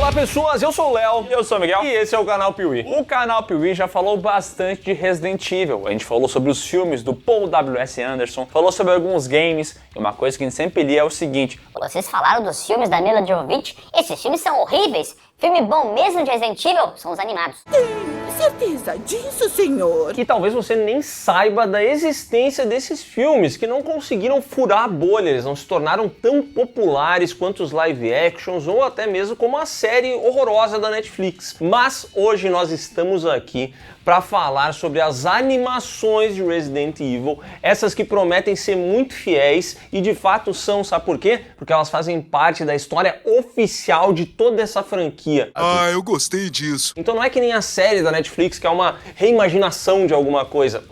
Olá pessoas, eu sou o Léo. Eu sou o Miguel. E esse é o canal Piuí. O canal Piuí já falou bastante de Resident Evil. A gente falou sobre os filmes do Paul W.S. Anderson, falou sobre alguns games. E uma coisa que a gente sempre lia é o seguinte: vocês falaram dos filmes da Mila Jovovich? Esses filmes são horríveis. Filme bom mesmo de Resident Evil são os animados. Tenho certeza disso, senhor. Que talvez você nem saiba da existência desses filmes, que não conseguiram furar a bolha, eles não se tornaram tão populares quanto os live actions ou até mesmo como a série horrorosa da Netflix. Mas hoje nós estamos aqui para falar sobre as animações de Resident Evil, essas que prometem ser muito fiéis e de fato são, sabe por quê? Porque elas fazem parte da história oficial de toda essa franquia. Ah, eu gostei disso. Então não é que nem a série da Netflix, que é uma reimaginação de alguma coisa.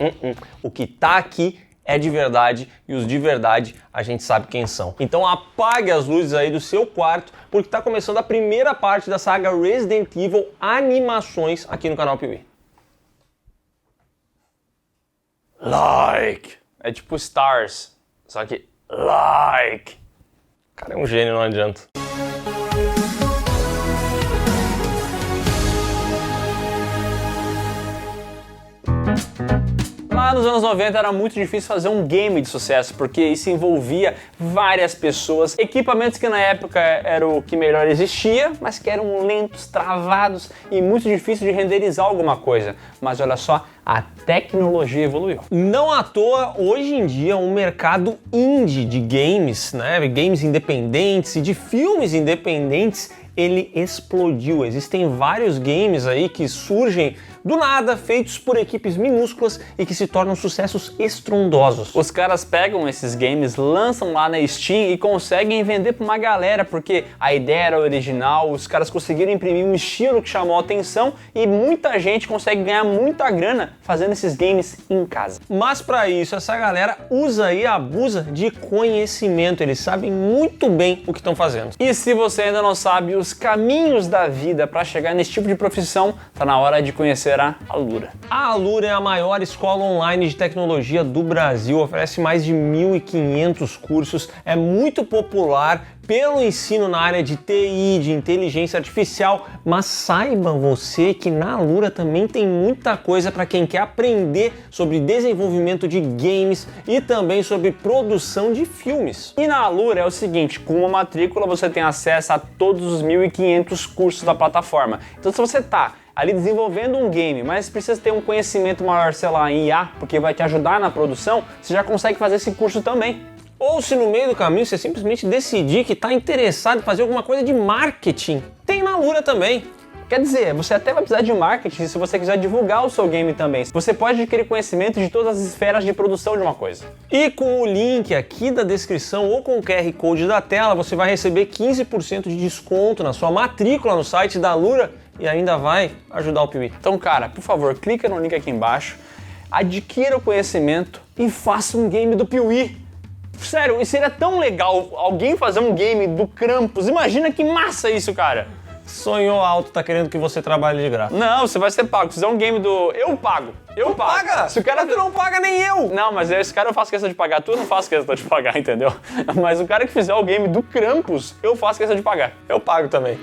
O que tá aqui é de verdade e os de verdade a gente sabe quem são. Então apague as luzes aí do seu quarto, porque tá começando a primeira parte da saga Resident Evil Animações aqui no canal Piuí. Like. É tipo Stars, só que like. O cara é um gênio, não adianta. Lá nos anos 90 era muito difícil fazer um game de sucesso, porque isso envolvia várias pessoas, equipamentos que na época era o que melhor existia, mas que eram lentos, travados e muito difícil de renderizar alguma coisa. Mas olha só, a tecnologia evoluiu. Não à toa, hoje em dia, o mercado indie de games, né, games independentes e de filmes independentes, ele explodiu. Existem vários games aí que surgem do nada, feitos por equipes minúsculas e que se tornam sucessos estrondosos. Os caras pegam esses games, lançam lá na Steam e conseguem vender pra uma galera, porque a ideia era original, os caras conseguiram imprimir um estilo que chamou a atenção e muita gente consegue ganhar muita grana fazendo esses games em casa. Mas para isso, essa galera usa e abusa de conhecimento, eles sabem muito bem o que estão fazendo. E se você ainda não sabe os caminhos da vida para chegar nesse tipo de profissão, tá na hora de conhecer a Alura. A Alura é a maior escola online de tecnologia do Brasil, oferece mais de 1.500 cursos, é muito popular pelo ensino na área de TI, de inteligência artificial, mas saiba você que na Alura também tem muita coisa para quem quer aprender sobre desenvolvimento de games e também sobre produção de filmes. E na Alura é o seguinte, com uma matrícula você tem acesso a todos os 1.500 cursos da plataforma. Então se você tá ali desenvolvendo um game, mas precisa ter um conhecimento maior, sei lá, em IA, porque vai te ajudar na produção, você já consegue fazer esse curso também. Ou se no meio do caminho você simplesmente decidir que está interessado em fazer alguma coisa de marketing, tem na Alura também. Quer dizer, você até vai precisar de marketing se você quiser divulgar o seu game também. Você pode adquirir conhecimento de todas as esferas de produção de uma coisa. E com o link aqui da descrição ou com o QR Code da tela, você vai receber 15% de desconto na sua matrícula no site da Alura e ainda vai ajudar o Piuí. Então, cara, por favor, clica no link aqui embaixo, adquira o conhecimento e faça um game do Piuí. Sério, isso seria tão legal, alguém fazer um game do Krampus. Imagina que massa isso, cara. Sonhou alto, tá querendo que você trabalhe de graça. Não, você vai ser pago. Se fizer um game do... Eu pago. Eu pago. Paga? Se o cara... Tu não paga nem eu. Não, mas esse cara eu faço questão de pagar. Tu não faço questão de pagar, entendeu? Mas o cara que fizer o game do Krampus, eu faço questão de pagar. Eu pago também.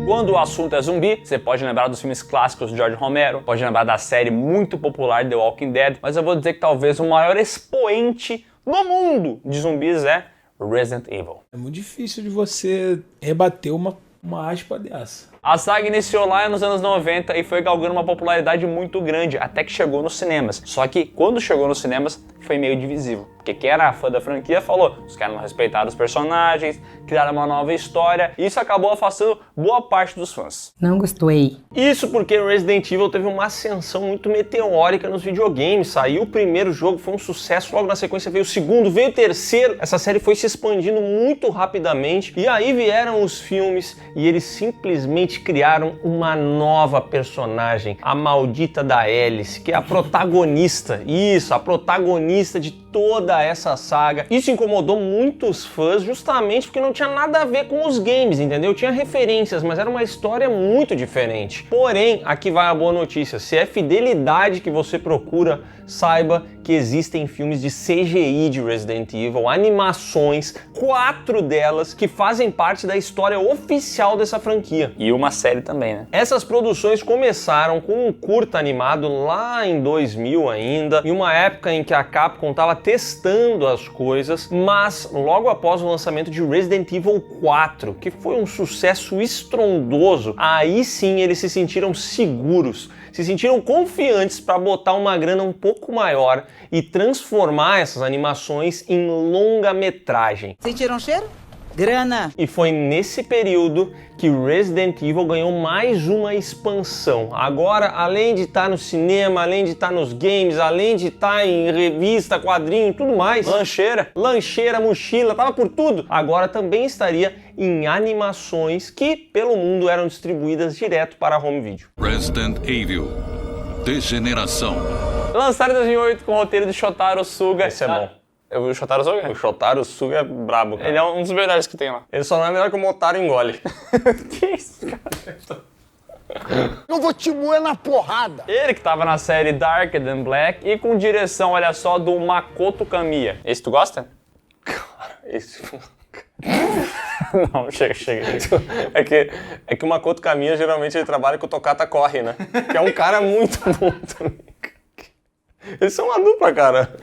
Quando o assunto é zumbi, você pode lembrar dos filmes clássicos de George Romero, pode lembrar da série muito popular The Walking Dead, mas eu vou dizer que talvez o maior expoente no mundo de zumbis é Resident Evil. É muito difícil de você rebater uma aspa dessa. A saga iniciou lá nos anos 90 e foi galgando uma popularidade muito grande, até que chegou nos cinemas. Só que quando chegou nos cinemas, foi meio divisível. Porque quem era fã da franquia falou, os caras não respeitaram os personagens, criaram uma nova história, e isso acabou afastando boa parte dos fãs. Não gostei. Isso porque Resident Evil teve uma ascensão muito meteórica nos videogames. Saiu o primeiro jogo, foi um sucesso, logo na sequência veio o segundo, veio o terceiro. Essa série foi se expandindo muito rapidamente, e aí vieram os filmes, e eles simplesmente criaram uma nova personagem, a maldita da Alice, que é a protagonista, isso, a protagonista de toda essa saga. Isso incomodou muitos fãs justamente porque não tinha nada a ver com os games, entendeu? Tinha referências, mas era uma história muito diferente. Porém, aqui vai a boa notícia. Se é fidelidade que você procura, saiba que existem filmes de CGI de Resident Evil, animações, 4 delas que fazem parte da história oficial dessa franquia. E uma série também, né? Essas produções começaram com um curta animado lá em 2000 ainda, em uma época em que a Capcom estava testando as coisas, mas logo após o lançamento de Resident Evil 4, que foi um sucesso estrondoso, aí sim eles se sentiram seguros, se sentiram confiantes para botar uma grana um pouco maior e transformar essas animações em longa-metragem. Sentiram cheiro? Grana. E foi nesse período que Resident Evil ganhou mais uma expansão. Agora, além de estar no cinema, além de estar nos games, além de estar em revista, quadrinho e tudo mais, lancheira, mochila, tava por tudo. Agora também estaria em animações que pelo mundo eram distribuídas direto para home video. Resident Evil Degeneração. Lançado em 2008 com o roteiro de Shotaro Suga. Esse é bom. O Shotaro Suga? O Shotaro Suga é brabo, cara. Ele é um dos melhores que tem lá. Ele só não é melhor que o Motaro Engole. Que isso, cara? Eu vou te moer na porrada. Ele que tava na série Darker Than Black e com direção, olha só, do Makoto Kamiya. Esse tu gosta? Cara, esse... Não, chega. É que o Makoto Kamiya geralmente ele trabalha com o Tokata Corre, né? Que é um cara muito bom também. Eles são uma dupla, cara.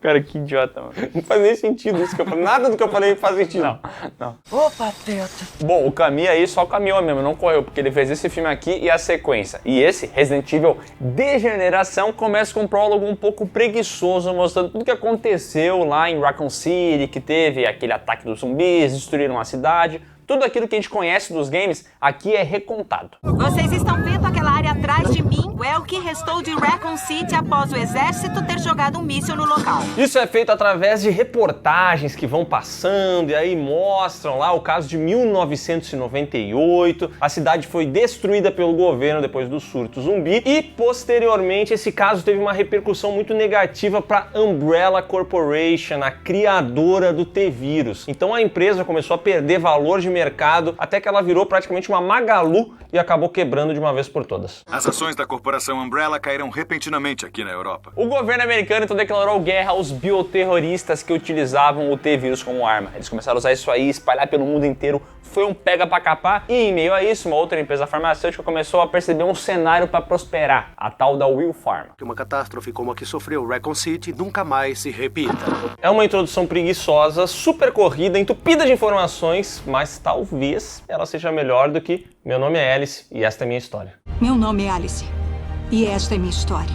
Cara, que idiota, mano. Não faz nem sentido isso que eu falei. Nada do que eu falei faz sentido. Não. Ô, pateta. Bom, o Kamiya aí só caminhou mesmo, não correu, porque ele fez esse filme aqui e a sequência. E esse, Resident Evil Degeneração, começa com um prólogo um pouco preguiçoso, mostrando tudo que aconteceu lá em Raccoon City, que teve aquele ataque dos zumbis, destruíram a cidade. Tudo aquilo que a gente conhece dos games, aqui é recontado. Vocês estão vendo aquela área atrás de mim? É o que restou de Raccoon City após o exército ter jogado um míssil no local. Isso é feito através de reportagens que vão passando e aí mostram lá o caso de 1998. A cidade foi destruída pelo governo depois do surto zumbi e posteriormente esse caso teve uma repercussão muito negativa para Umbrella Corporation, a criadora do T-Vírus. Então a empresa começou a perder valor de mercado até que ela virou praticamente uma Magalu e acabou quebrando de uma vez por todas. As ações da corporação Umbrella caíram repentinamente aqui na Europa. O governo americano então declarou guerra aos bioterroristas que utilizavam o T-Vírus como arma. Eles começaram a usar isso aí, espalhar pelo mundo inteiro. Foi um pega pra capar e em meio a isso, uma outra empresa farmacêutica começou a perceber um cenário para prosperar, a tal da Will Pharma. Que uma catástrofe como a que sofreu Raccoon City nunca mais se repita. É uma introdução preguiçosa, super corrida, entupida de informações, mas talvez ela seja melhor do que Meu nome é Alice e esta é minha história. Meu nome é Alice e esta é minha história.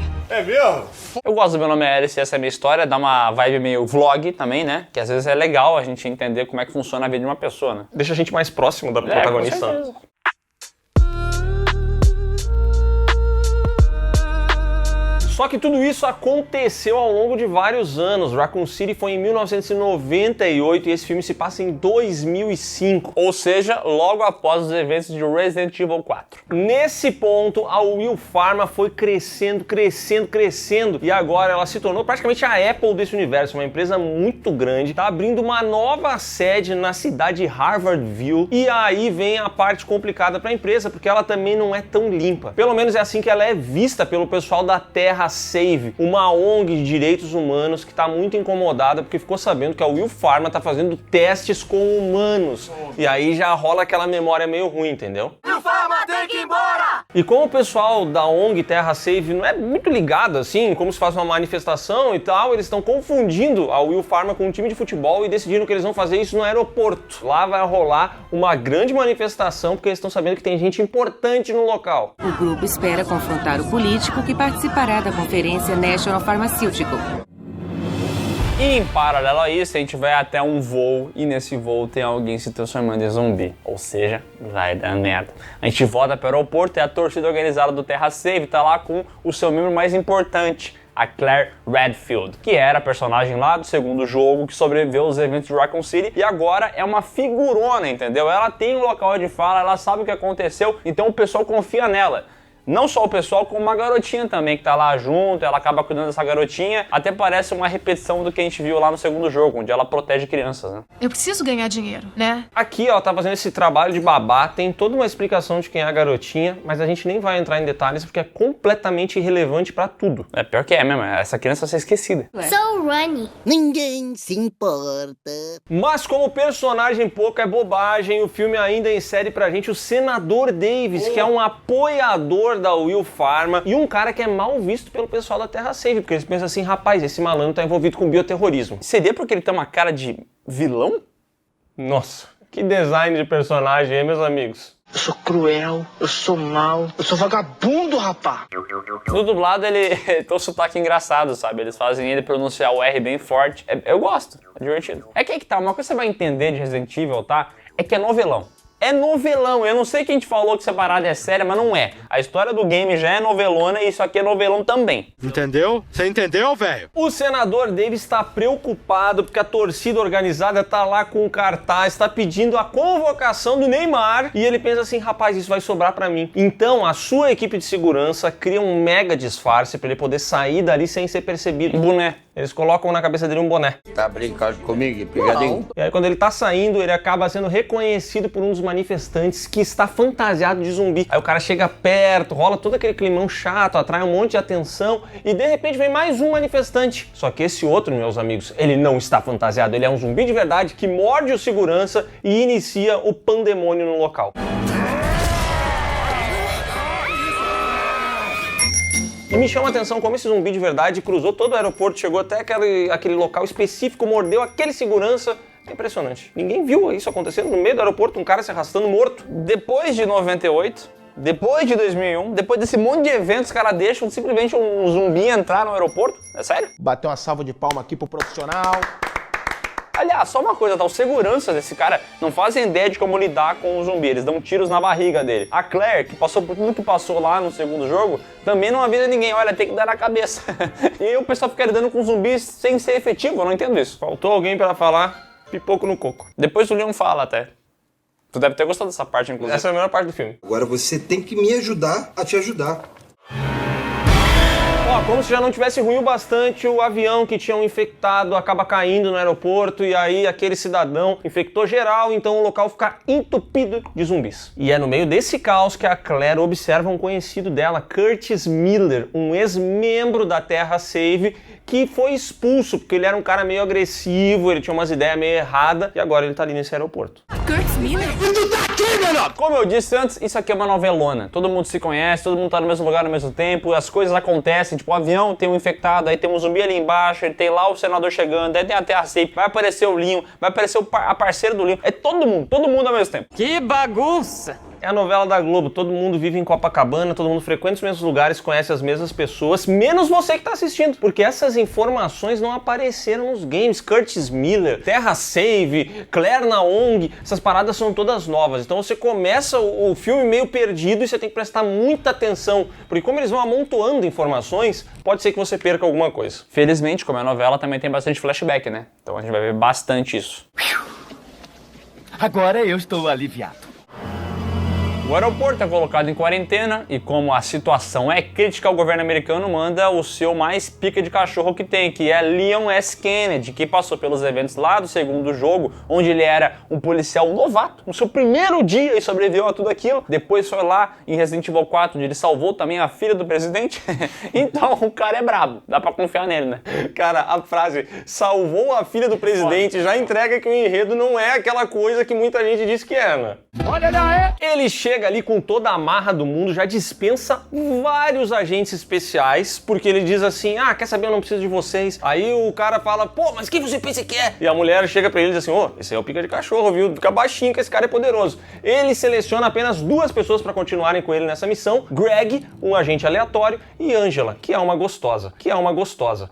Eu gosto do Meu Nome é Alice e essa é a minha história, dá uma vibe meio vlog também, né? Que às vezes é legal a gente entender como é que funciona a vida de uma pessoa, né? Deixa a gente mais próximo da protagonista. Com certeza. Só que tudo isso aconteceu ao longo de vários anos. Raccoon City foi em 1998 e esse filme se passa em 2005. Ou seja, logo após os eventos de Resident Evil 4. Nesse ponto, a Will Pharma foi crescendo e agora ela se tornou praticamente a Apple desse universo, uma empresa muito grande, tá abrindo uma nova sede na cidade de Harvardville e aí vem a parte complicada para a empresa, porque ela também não é tão limpa. Pelo menos é assim que ela é vista pelo pessoal da Terra Save, uma ONG de direitos humanos que está muito incomodada porque ficou sabendo que a Will Pharma está fazendo testes com humanos. E aí já rola aquela memória meio ruim, entendeu? Will Pharma tem que ir embora! E como o pessoal da ONG Terra Save não é muito ligado assim, como se faz uma manifestação e tal, eles estão confundindo a Will Pharma com um time de futebol e decidiram que eles vão fazer isso no aeroporto. Lá vai rolar uma grande manifestação porque eles estão sabendo que tem gente importante no local. O grupo espera confrontar o político que participará da conferência National Pharmaceutical. E em paralelo a isso, a gente vai até um voo e nesse voo tem alguém se transformando em zumbi. Ou seja, vai dar merda. A gente volta para o aeroporto e a torcida organizada do Terra Save tá lá com o seu membro mais importante, a Claire Redfield, que era a personagem lá do segundo jogo que sobreviveu aos eventos de Raccoon City e agora é uma figurona, entendeu? Ela tem um local de fala, ela sabe o que aconteceu, então o pessoal confia nela. Não só o pessoal, como uma garotinha também, que tá lá junto, ela acaba cuidando dessa garotinha. Até parece uma repetição do que a gente viu lá no segundo jogo, onde ela protege crianças, né? Eu preciso ganhar dinheiro, né? Aqui, ó, tá fazendo esse trabalho de babá, tem toda uma explicação de quem é a garotinha, mas a gente nem vai entrar em detalhes porque é completamente irrelevante pra tudo. É pior que é mesmo, essa criança vai ser esquecida. So runny. Ninguém se importa. Mas como personagem pouco é bobagem, o filme ainda insere pra gente o Senador Davis, que é um apoiador da Will Pharma e um cara que é mal visto pelo pessoal da Terra Save, porque eles pensam assim, rapaz, esse malandro tá envolvido com bioterrorismo. Seria porque ele tem uma cara de vilão? Nossa, que design de personagem, hein, meus amigos? Eu sou cruel, eu sou mau, eu sou vagabundo, rapá. No dublado ele tem um sotaque engraçado, sabe? Eles fazem ele pronunciar o R bem forte. Eu gosto, é divertido. É que tá, uma coisa que você vai entender de Resident Evil, tá? É que é novelão. É novelão, eu não sei quem te falou que essa parada é séria, mas não é. A história do game já é novelona e isso aqui é novelão também. Entendeu? Você entendeu, velho? O Senador Davis está preocupado porque a torcida organizada tá lá com o cartaz, tá pedindo a convocação do Neymar e ele pensa assim, rapaz, isso vai sobrar pra mim. Então a sua equipe de segurança cria um mega disfarce pra ele poder sair dali sem ser percebido. Um boné. Eles colocam na cabeça dele um boné. Tá brincando comigo, pegadinho? E aí quando ele tá saindo, ele acaba sendo reconhecido por um dos manifestantes que está fantasiado de zumbi. Aí o cara chega perto, rola todo aquele climão chato, atrai um monte de atenção e de repente vem mais um manifestante. Só que esse outro, meus amigos, ele não está fantasiado, ele é um zumbi de verdade que morde o segurança e inicia o pandemônio no local. E me chama a atenção como esse zumbi de verdade cruzou todo o aeroporto, chegou até aquele local específico, mordeu aquele segurança. É impressionante. Ninguém viu isso acontecendo no meio do aeroporto, um cara se arrastando morto. Depois de 98, depois de 2001, depois desse monte de eventos, os caras deixam simplesmente um zumbi entrar no aeroporto? É sério? Bateu uma salva de palma aqui pro profissional. Aliás, só uma coisa, tá? Os seguranças desse cara não fazem ideia de como lidar com o zumbi, eles dão tiros na barriga dele. A Claire, que passou por tudo que passou lá no segundo jogo, também não avisa ninguém, olha, tem que dar na cabeça. E aí o pessoal fica lidando com zumbis sem ser efetivo, eu não entendo isso. Faltou alguém pra falar pipoco no coco. Depois o Leon fala até. Tu deve ter gostado dessa parte, inclusive. Essa é a melhor parte do filme. Agora você tem que me ajudar a te ajudar. Ó, como se já não tivesse ruim o bastante, o avião que tinha um infectado acaba caindo no aeroporto e aí aquele cidadão infectou geral, então o local fica entupido de zumbis. E é no meio desse caos que a Claire observa um conhecido dela, Curtis Miller, um ex-membro da Terra Save, que foi expulso porque ele era um cara meio agressivo, ele tinha umas ideias meio erradas e agora ele tá ali nesse aeroporto. Curtis Miller? Como eu disse antes, isso aqui é uma novelona. Todo mundo se conhece, todo mundo tá no mesmo lugar ao mesmo tempo, as coisas acontecem, tipo o avião tem um infectado, aí tem um zumbi ali embaixo, ele tem lá o senador chegando, aí tem a Terra Safe, vai aparecer o Leon, vai aparecer a parceira do Leon, é todo mundo ao mesmo tempo. Que bagunça! É a novela da Globo, todo mundo vive em Copacabana, todo mundo frequenta os mesmos lugares, conhece as mesmas pessoas, menos você que tá assistindo, porque essas informações não apareceram nos games. Curtis Miller, Terra Save, Claire Naong, essas paradas são todas novas, então você começa o filme meio perdido e você tem que prestar muita atenção, porque como eles vão amontoando informações, pode ser que você perca alguma coisa. Felizmente, como é novela, também tem bastante flashback, né? Então a gente vai ver bastante isso. Agora eu estou aliviado. O aeroporto é colocado em quarentena e como a situação é crítica, o governo americano manda o seu mais pica de cachorro que tem, que é Leon S. Kennedy, que passou pelos eventos lá do segundo jogo, onde ele era um policial novato, no seu primeiro dia e sobreviveu a tudo aquilo. Depois foi lá em Resident Evil 4, onde ele salvou também a filha do presidente. Então o cara é brabo, dá pra confiar nele, né? Cara, a frase salvou a filha do presidente já entrega que o enredo não é aquela coisa que muita gente diz que é, né? Olha lá, Ele chega ali com toda a marra do mundo, já dispensa vários agentes especiais, porque ele diz assim, ah, quer saber, eu não preciso de vocês. Aí o cara fala, pô, mas quem você pensa que é? E a mulher chega pra ele e diz assim, ô, esse é o pica de cachorro, viu? Fica baixinho que esse cara é poderoso. Ele seleciona apenas 2 pessoas pra continuarem com ele nessa missão, Greg, um agente aleatório, e Angela, que é uma gostosa.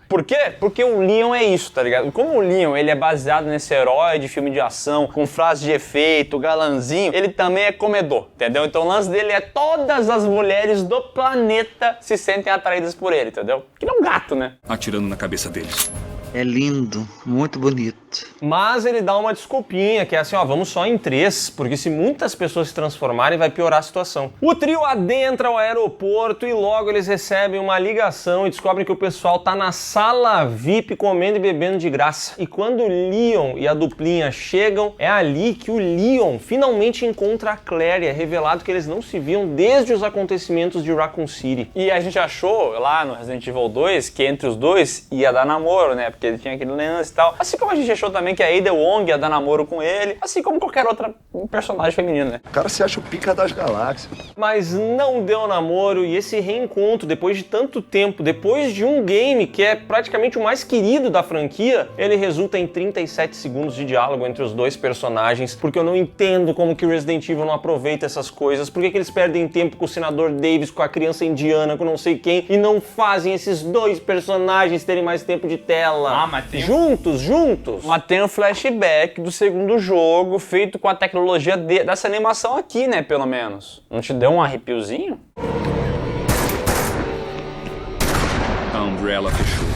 Por quê? Porque o Leon é isso, tá ligado? Como o Leon, ele é baseado nesse herói de filme de ação, com frase de efeito, galanzinho, ele também é comedor, entendeu? Então o lance dele é todas as mulheres do planeta se sentem atraídas por ele, entendeu? Que não é um gato, né? Atirando na cabeça deles. É lindo, muito bonito. Mas ele dá uma desculpinha, que é assim, ó, vamos só em 3, porque se muitas pessoas se transformarem, vai piorar a situação. O trio adentra o aeroporto e logo eles recebem uma ligação e descobrem que o pessoal tá na sala VIP comendo e bebendo de graça. E quando o Leon e a duplinha chegam, é ali que o Leon finalmente encontra a Claire e é revelado que eles não se viam desde os acontecimentos de Raccoon City. E a gente achou lá no Resident Evil 2 que entre os dois ia dar namoro, né? Porque ele tinha aquele lance e tal. Assim como a gente achou também que a Ada Wong ia dar namoro com ele, assim como qualquer outra personagem feminino, né? O cara se acha o pica das galáxias. Mas não deu namoro e esse reencontro, depois de tanto tempo, depois de um game que é praticamente o mais querido da franquia, ele resulta em 37 segundos de diálogo entre os dois personagens, porque eu não entendo como que o Resident Evil não aproveita essas coisas, por que eles perdem tempo com o Senador Davis, com a criança indiana, com não sei quem, e não fazem esses dois personagens terem mais tempo de tela. Ah, mas tem... Juntos! Mas tem um flashback do segundo jogo, feito com a tecnologia dessa animação aqui, né, pelo menos. Não te deu um arrepiozinho? A Umbrella fechou.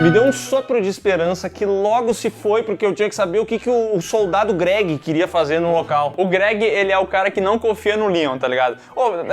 Me deu um sopro de esperança que logo se foi, porque eu tinha que saber o que o soldado Greg queria fazer no local. O Greg, ele é o cara que não confia no Leon, tá ligado?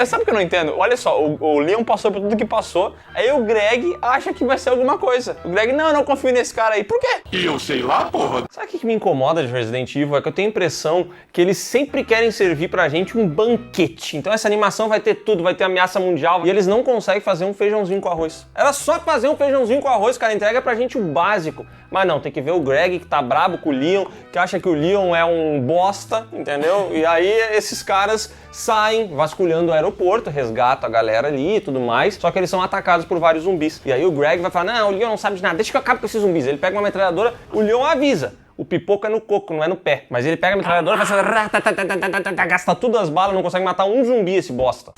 Sabe o que eu não entendo? Olha só, o Leon passou por tudo que passou, aí o Greg acha que vai ser alguma coisa. O Greg, não, eu não confio nesse cara aí. Por quê? E eu sei lá, porra. Sabe o que me incomoda de Resident Evil? É que eu tenho a impressão que eles sempre querem servir pra gente um banquete. Então essa animação vai ter tudo, vai ter ameaça mundial, e eles não conseguem fazer um feijãozinho com arroz. Era só fazer um feijãozinho com arroz, cara, entrega pra gente o básico. Mas não, tem que ver o Greg que tá brabo com o Leon, que acha que o Leon é um bosta, entendeu? E aí esses caras saem vasculhando o aeroporto, resgatam a galera ali e tudo mais, só que eles são atacados por vários zumbis. E aí o Greg vai falar, não, o Leon não sabe de nada, deixa que eu acabe com esses zumbis. Ele pega uma metralhadora, o Leon avisa. O pipoco é no coco, não é no pé. Mas ele pega a metralhadora, vai fazer... gasta tudo as balas, não consegue matar um zumbi esse bosta.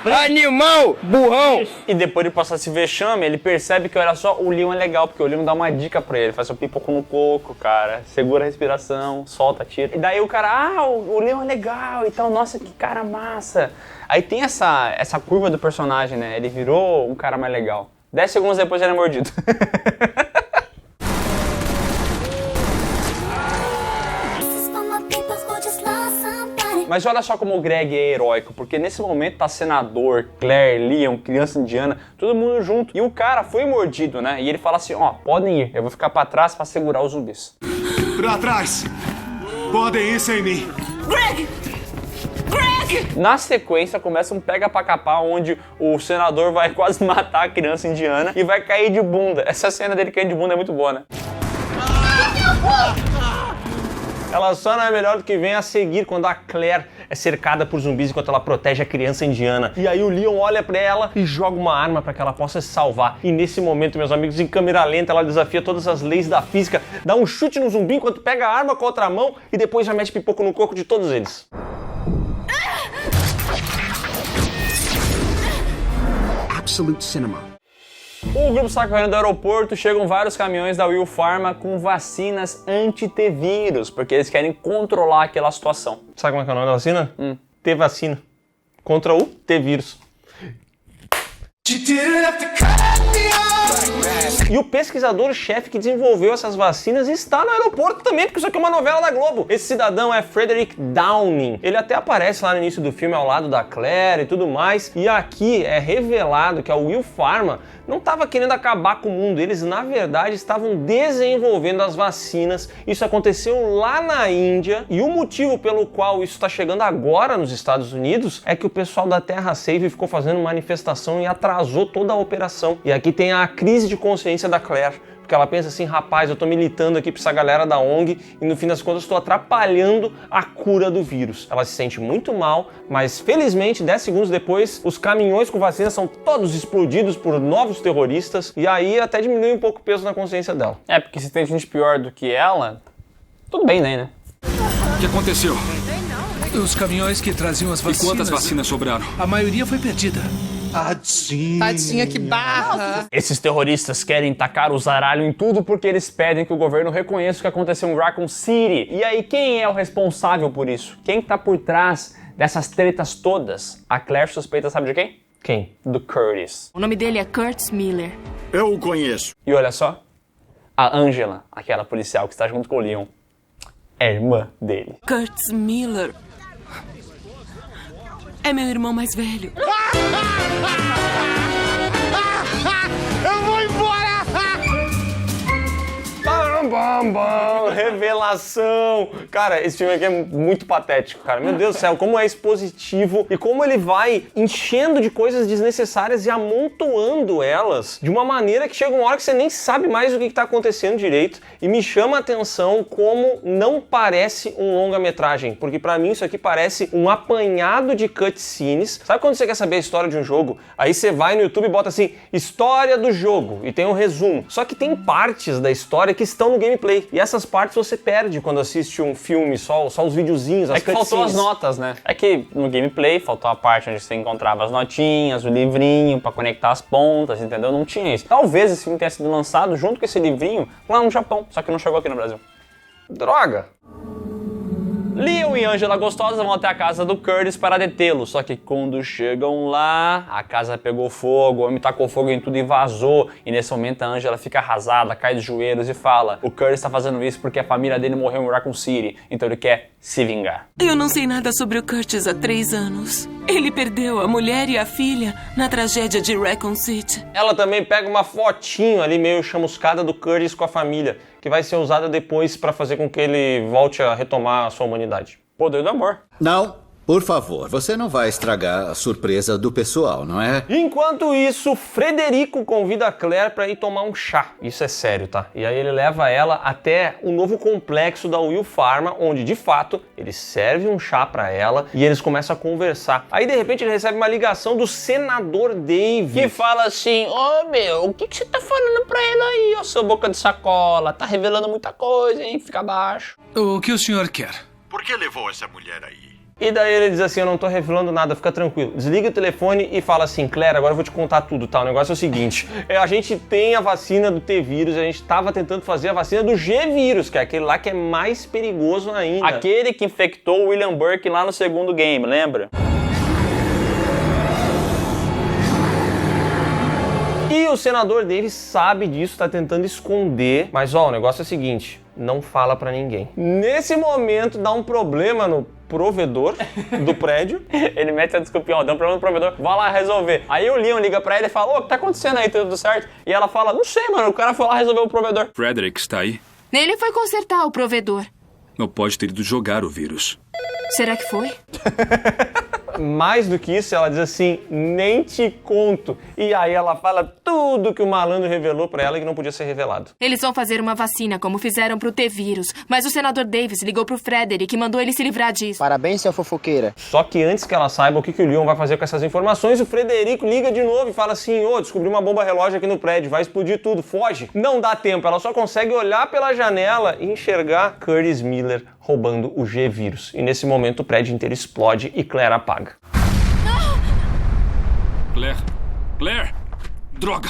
Animal! Burrão! E depois de passar esse vexame, ele percebe que, olha só, o Leon é legal, porque o Leon dá uma dica pra ele. Faz o pipoco no coco, cara. Segura a respiração, solta, tira. E daí o cara, o Leon é legal e tal. Nossa, que cara massa. Aí tem essa curva do personagem, né? Ele virou um cara mais legal. 10 segundos depois ele é mordido. Mas olha só como o Greg é heróico, porque nesse momento tá senador, Claire, Leon, criança indiana, todo mundo junto. E o cara foi mordido, né? E ele fala assim, ó, podem ir, eu vou ficar pra trás pra segurar os zumbis. Pra trás! Podem ir sem mim. Greg! Greg! Na sequência começa um pega pra capar, onde o senador vai quase matar a criança indiana e vai cair de bunda. Essa cena dele caindo de bunda é muito boa, né? Ela só não é melhor do que vem a seguir quando a Claire é cercada por zumbis enquanto ela protege a criança indiana. E aí o Leon olha pra ela e joga uma arma pra que ela possa se salvar. E nesse momento, meus amigos, em câmera lenta, ela desafia todas as leis da física, dá um chute no zumbi enquanto pega a arma com a outra mão e depois já mete pipoco no coco de todos eles. Absolute cinema. O grupo está correndo do aeroporto, chegam vários caminhões da Will Pharma com vacinas anti-T-vírus, porque eles querem controlar aquela situação. Sabe como é que é o nome da vacina? T-vacina. Contra o T-vírus. E o pesquisador-chefe que desenvolveu essas vacinas está no aeroporto também, porque isso aqui é uma novela da Globo. Esse cidadão é Frederick Downing. Ele até aparece lá no início do filme ao lado da Claire e tudo mais. E aqui é revelado que a Will Pharma não estava querendo acabar com o mundo. Eles, na verdade, estavam desenvolvendo as vacinas. Isso aconteceu lá na Índia. E o motivo pelo qual isso está chegando agora nos Estados Unidos é que o pessoal da Terra Save ficou fazendo manifestação e atrasou toda a operação. E aqui tem a crise de consciência da Claire, porque ela pensa assim, rapaz, eu tô militando aqui pra essa galera da ONG e no fim das contas estou atrapalhando a cura do vírus. Ela se sente muito mal, mas felizmente 10 segundos depois os caminhões com vacina são todos explodidos por novos terroristas e aí até diminui um pouco o peso na consciência dela. É, porque se tem gente pior do que ela, tudo bem, né? O que aconteceu? Os caminhões que traziam as vacinas... E quantas vacinas sobraram? A maioria foi perdida. Tadinha, que barra. Esses terroristas querem tacar o zaralho em tudo porque eles pedem que o governo reconheça o que aconteceu em Raccoon City. E aí, quem é o responsável por isso? Quem tá por trás dessas tretas todas? A Claire suspeita, sabe de quem? Quem? Do Curtis. O nome dele é Curtis Miller. Eu o conheço. E olha só, a Angela, aquela policial que está junto com o Leon, é irmã dele. Curtis Miller é meu irmão mais velho. Eu vou embora! Revelação! Cara, esse filme aqui é muito patético, cara. Meu Deus do céu, como é expositivo e como ele vai enchendo de coisas desnecessárias e amontoando elas de uma maneira que chega uma hora que você nem sabe mais o que tá acontecendo direito. E me chama a atenção como não parece um longa-metragem, porque pra mim isso aqui parece um apanhado de cutscenes. Sabe quando você quer saber a história de um jogo? Aí você vai no YouTube e bota assim, história do jogo, e tem um resumo. Só que tem partes da história que estão no gameplay. E essas partes você perde quando assiste um filme, só os videozinhos, as cutscenes. Faltou as notas, né? É que no gameplay faltou a parte onde você encontrava as notinhas, o livrinho pra conectar as pontas, entendeu? Não tinha isso. Talvez esse filme tenha sido lançado junto com esse livrinho lá no Japão, só que não chegou aqui no Brasil. Droga! Leon e Angela gostosa vão até a casa do Curtis para detê-lo, só que quando chegam lá, a casa pegou fogo, o homem tacou fogo em tudo e vazou, e nesse momento a Angela fica arrasada, cai de joelhos e fala, o Curtis está fazendo isso porque a família dele morreu em Raccoon City, então ele quer se vingar. Eu não sei nada sobre o Curtis há 3 anos. Ele perdeu a mulher e a filha na tragédia de Raccoon City. Ela também pega uma fotinho ali meio chamuscada do Curtis com a família, que vai ser usada depois para fazer com que ele volte a retomar a sua humanidade. Poder do amor. Não, por favor, você não vai estragar a surpresa do pessoal, não é? Enquanto isso, Frederico convida a Claire para ir tomar um chá. Isso é sério, tá? E aí ele leva ela até o novo complexo da Will Pharma, onde de fato ele serve um chá para ela e eles começam a conversar. Aí de repente ele recebe uma ligação do senador Dave, que fala assim, ô meu, o que você tá falando pra ele aí, ô seu boca de sacola? Tá revelando muita coisa, hein? Fica baixo. O que o senhor quer? Por que levou essa mulher aí? E daí ele diz assim, eu não tô revelando nada, fica tranquilo. Desliga o telefone e fala assim, Claire, agora eu vou te contar tudo, tá? O negócio é o seguinte, a gente tem a vacina do T-vírus, a gente tava tentando fazer a vacina do G-vírus, que é aquele lá que é mais perigoso ainda. Aquele que infectou o William Burke lá no segundo game, lembra? E o senador Dave sabe disso, tá tentando esconder, mas ó, o negócio é o seguinte, não fala pra ninguém. Nesse momento dá um problema no provedor do prédio. Ele mete a desculpinha, ó, deu um problema no provedor, vai lá resolver. Aí o Leon liga pra ele e fala, ô, o que tá acontecendo aí, tudo certo? E ela fala, não sei, mano, o cara foi lá resolver o provedor. Frederick está aí? Ele foi consertar o provedor. Não pode ter ido jogar o vírus. Será que foi? Mais do que isso, ela diz assim, nem te conto. E aí ela fala tudo que o malandro revelou pra ela e que não podia ser revelado. Eles vão fazer uma vacina, como fizeram pro T-vírus. Mas o senador Davis ligou pro Frederick e mandou ele se livrar disso. Parabéns, sua fofoqueira. Só que antes que ela saiba o que o Leon vai fazer com essas informações, o Frederico liga de novo e fala assim, ô, descobri uma bomba relógio aqui no prédio, vai explodir tudo, foge. Não dá tempo, ela só consegue olhar pela janela e enxergar Curtis Miller roubando o G-vírus. E nesse momento o prédio inteiro explode e Claire apaga. Claire, droga!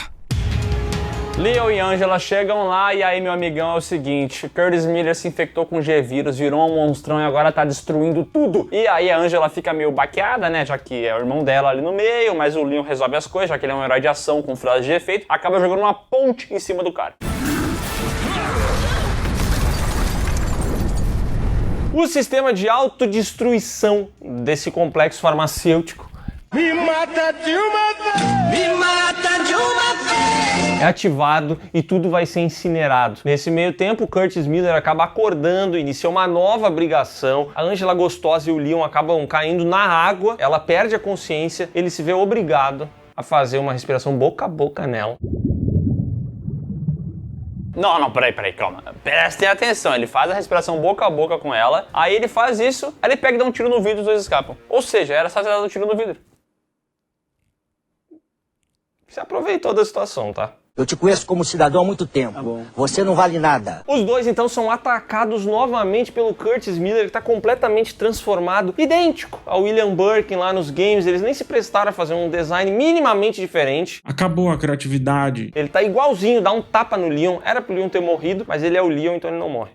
Leo e Angela chegam lá e aí, meu amigão, é o seguinte, Curtis Miller se infectou com G-vírus, virou um monstrão e agora tá destruindo tudo. E aí a Angela fica meio baqueada, né, já que é o irmão dela ali no meio, mas o Leon resolve as coisas, já que ele é um herói de ação com frases de efeito, acaba jogando uma ponte em cima do cara. O sistema de autodestruição desse complexo farmacêutico Me mata de uma vez! Me mata de uma vez! é ativado e tudo vai ser incinerado. Nesse meio tempo, Curtis Miller acaba acordando, inicia uma nova brigação. A Angela gostosa e o Leon acabam caindo na água. Ela perde a consciência, ele se vê obrigado a fazer uma respiração boca a boca nela. Não, peraí, calma. Prestem atenção, ele faz a respiração boca a boca com ela, aí ele faz isso, aí ele pega e dá um tiro no vidro e os dois escapam. Ou seja, era só ter dado um tiro no vidro. Você aproveitou da situação, tá? Eu te conheço como cidadão há muito tempo. Você não vale nada. Os dois, então, são atacados novamente pelo Curtis Miller, que está completamente transformado, idêntico ao William Birkin lá nos games. Eles nem se prestaram a fazer um design minimamente diferente. Acabou a criatividade. Ele tá igualzinho, dá um tapa no Leon. Era pro Leon ter morrido, mas ele é o Leon, então ele não morre.